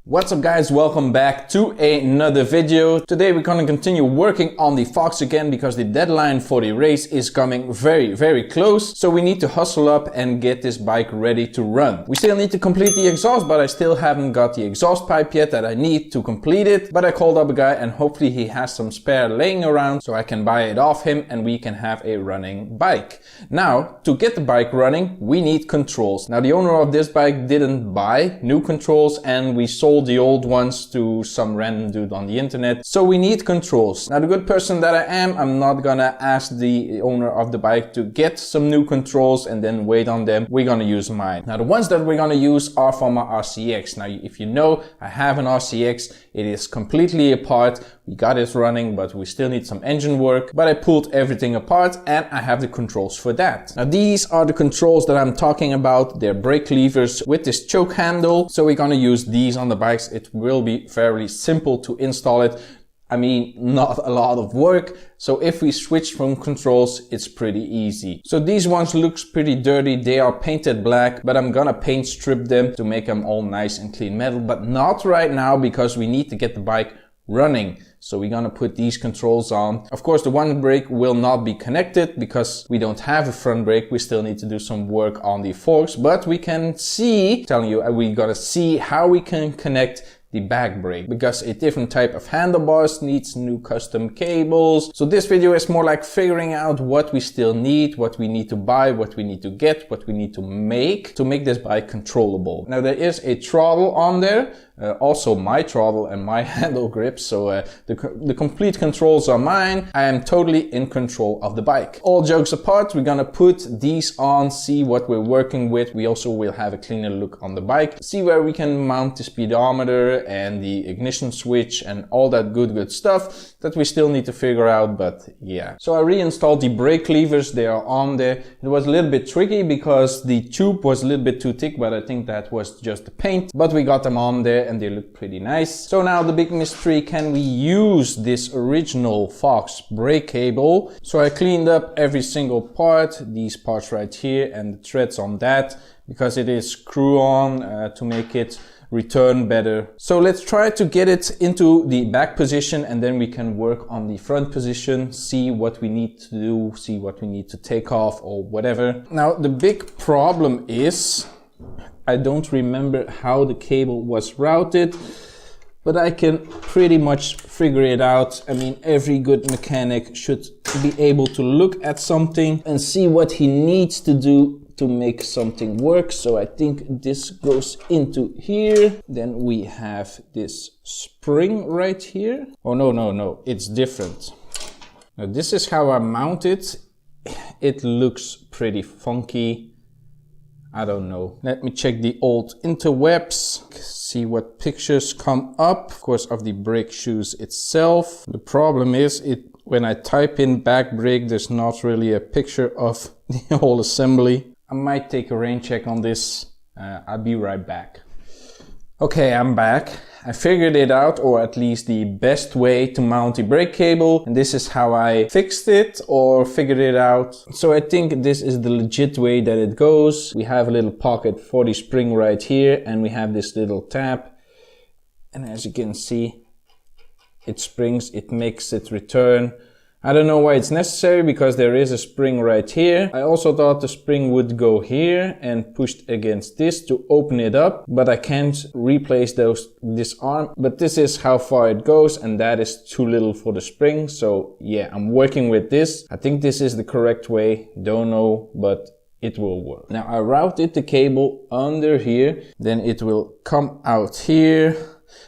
What's up guys, welcome back to another video. Today we're gonna continue working on the Fox again because the deadline for the race is coming very close. So we need to hustle up and get this bike ready to run. We still need to complete the exhaust, but I still haven't got the exhaust pipe yet that I need to complete it. But I called up a guy and hopefully he has some spare laying around so I can buy it off him and we can have a running bike. Now, to get the bike running, we need controls. Now the owner of this bike didn't buy new controls and we sold the old ones to some random dude on the internet. So we need controls. Now the good person that I am, I'm not gonna ask the owner of the bike to get some new controls and then wait on them. We're gonna use mine. Now the ones that we're gonna use are for my RCX. Now if you know, I have an RCX. It is completely apart. We got it running, but we still need some engine work. But I pulled everything apart and I have the controls for that. Now these are the controls that I'm talking about. They're brake levers with this choke handle. So we're gonna use these on the bikes. It will be fairly simple to install it. I mean, not a lot of work. So if we switch from controls, it's pretty easy. So these ones looks pretty dirty. They are painted black, but I'm gonna paint strip them to make them all nice and clean metal, but not right now because we need to get the bike running. So we're gonna put these controls on. Of course, the one brake will not be connected because we don't have a front brake. We still need to do some work on the forks, but we can see, telling you, we gotta see how we can connect the back brake because a different type of handlebars needs new custom cables. So this video is more like figuring out what we still need, what we need to buy, what we need to get, what we need to make this bike controllable. Now there is a throttle on there, also my throttle and my handle grip. So the complete controls are mine. I am totally in control of the bike. All jokes apart, we're gonna put these on, see what we're working with. We also will have a cleaner look on the bike, see where we can mount the speedometer and the ignition switch and all that good stuff that we still need to figure out, but yeah. So I reinstalled the brake levers, they are on there. It was a little bit tricky because the tube was a little bit too thick, but I think that was just the paint. But we got them on there and they look pretty nice. So now the big mystery, can we use this original Fox brake cable? So I cleaned up every single part, these parts right here and the threads on that, because it is screw on to make it return better. So let's try to get it into the back position and then we can work on the front position, see what we need to do, see what we need to take off or whatever. Now the big problem is I don't remember how the cable was routed, but I can pretty much figure it out. I mean, every good mechanic should be able to look at something and see what he needs to do to make something work. So I think this goes into here. Then we have this spring right here. Oh, no, it's different. Now this is how I mount it. It looks pretty funky. I don't know. Let me check the old interwebs, see what pictures come up, of course, of the brake shoes itself. The problem is when I type in back brake, there's not really a picture of the whole assembly. I might take a rain check on this. I'll be right back. Okay, I'm back. I figured it out, or at least the best way to mount the brake cable. And this is how I fixed it or figured it out. So I think this is the legit way that it goes. We have a little pocket for the spring right here and we have this little tab. And as you can see, it springs, it makes it return. I don't know why it's necessary because there is a spring right here. I also thought the spring would go here and pushed against this to open it up, but I can't replace this arm. But this is how far it goes and that is too little for the spring. So yeah, I'm working with this. I think this is the correct way. Don't know, but it will work. Now I routed the cable under here, then it will come out here.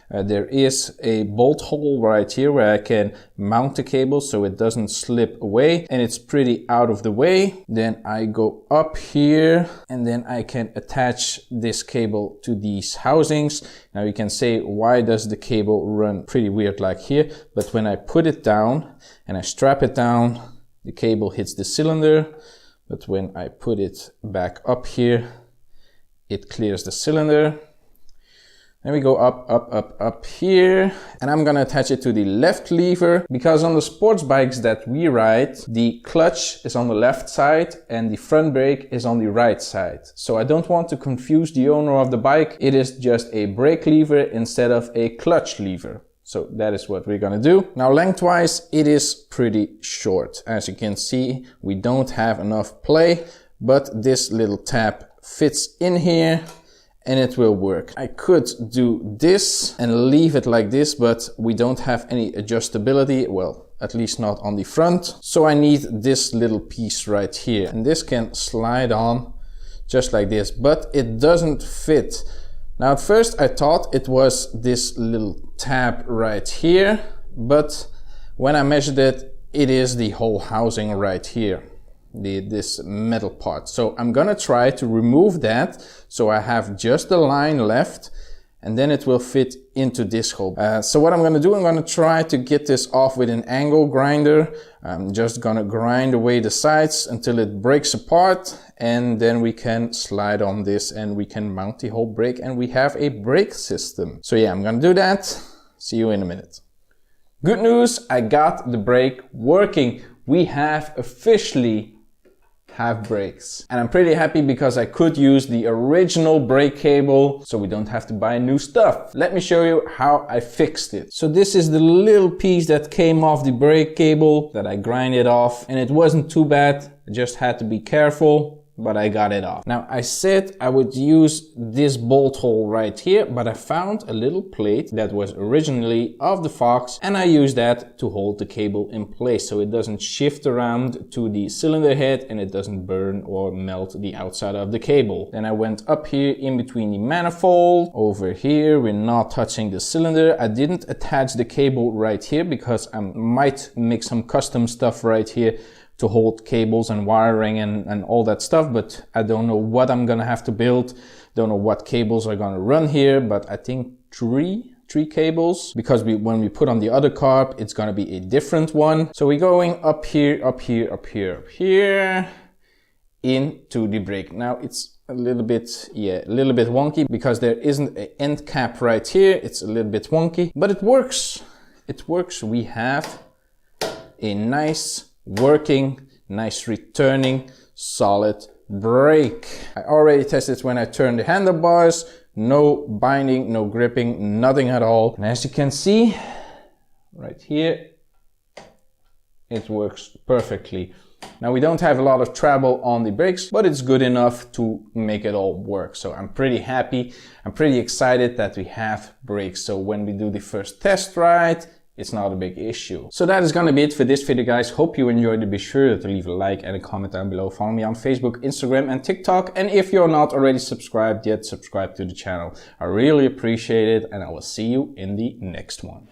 There is a bolt hole right here where I can mount the cable so it doesn't slip away and it's pretty out of the way. Then I go up here and then I can attach this cable to these housings. Now you can say, why does the cable run pretty weird like here? But when I put it down and I strap it down, the cable hits the cylinder. But when I put it back up here, it clears the cylinder. Then we go up, up, up, up here. And I'm gonna attach it to the left lever because on the sports bikes that we ride, the clutch is on the left side and the front brake is on the right side. So I don't want to confuse the owner of the bike. It is just a brake lever instead of a clutch lever. So that is what we're gonna do. Now lengthwise, it is pretty short. As you can see, we don't have enough play, but this little tab fits in here and it will work. I could do this and leave it like this, but we don't have any adjustability. Well, at least not on the front. So I need this little piece right here. And this can slide on just like this, but it doesn't fit. Now at first I thought it was this little tab right here, but when I measured it, it is the whole housing right here, this metal part. So I'm gonna try to remove that so I have just the line left, and then it will fit into this hole. So what I'm gonna do, I'm gonna try to get this off with an angle grinder. I'm just gonna grind away the sides until it breaks apart, and then we can slide on this and we can mount the whole brake and we have a brake system. So yeah, I'm gonna do that. See you in a minute. Good news, I got the brake working. We have officially have brakes. And I'm pretty happy because I could use the original brake cable so we don't have to buy new stuff. Let me show you how I fixed it. So this is the little piece that came off the brake cable that I grinded off, and it wasn't too bad. I just had to be careful, but I got it off. Now I said I would use this bolt hole right here, but I found a little plate that was originally of the Fox, and I used that to hold the cable in place so it doesn't shift around to the cylinder head and it doesn't burn or melt the outside of the cable. Then I went up here in between the manifold. Over here we're not touching the cylinder. I didn't attach the cable right here because I might make some custom stuff right here to hold cables and wiring and all that stuff, but I don't know what I'm gonna have to build. Don't know what cables are gonna run here, but I think three cables, because when we put on the other carb, it's gonna be a different one. So we're going up here, up here, up here, up here, into the brake. Now it's a little bit wonky because there isn't an end cap right here. It's a little bit wonky, but it works. It works. We have a nice working, nice returning, solid brake. I already tested when I turned the handlebars. No binding, no gripping, nothing at all. And as you can see, right here, it works perfectly. Now we don't have a lot of travel on the brakes, but it's good enough to make it all work. So I'm pretty happy. I'm pretty excited that we have brakes. So when we do the first test ride, it's not a big issue. So that is gonna be it for this video, guys. Hope you enjoyed it. Be sure to leave a like and a comment down below. Follow me on Facebook, Instagram and TikTok. And if you're not already subscribed yet, subscribe to the channel. I really appreciate it, and I will see you in the next one.